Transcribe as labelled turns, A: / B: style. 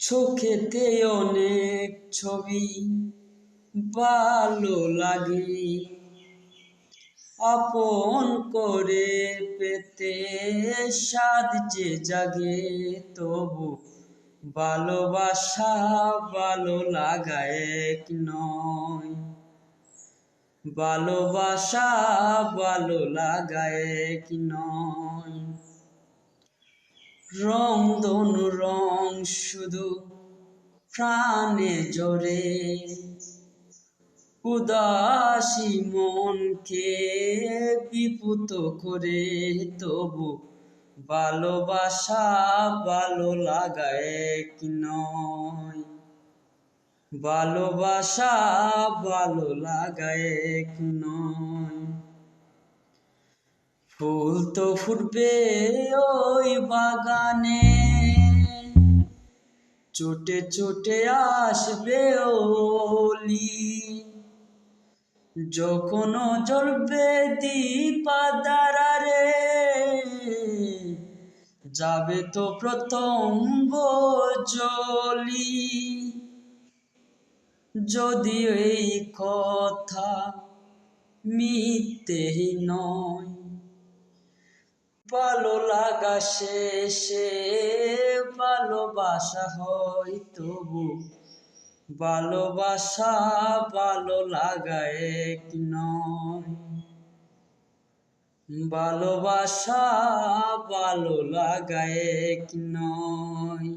A: চোখেতে অনেক ছবি ভালো লাগে, আপন করে পেতে সাধ যে জাগে। তবু ভালোবাসা ভালো লাগা এক নয়, ভালোবাসা ভালো লাগা এক নয়। রং ধনু রং শুধু প্রাণে জোরে, উদাসী মনকে বিপুত করে। তবু ভালোবাসা ভালো লাগা এক নয়, ভালোবাসা ভালো লাগা এক নয়। ফুল তো ফুটবে ওই বাগানে, চোটে চোটে আসবে ওলি, যখন জ্বলবে দীপাধারে, যাবে তো প্রথম জলি। যদিও এই কথা মিথ্যে নয়, ভালো লাগা শেষে ভালোবাসা হয়। তবু ভালোবাসা ভালো লাগা এক নয়, ভালোবাসা ভালো লাগা এক নয়।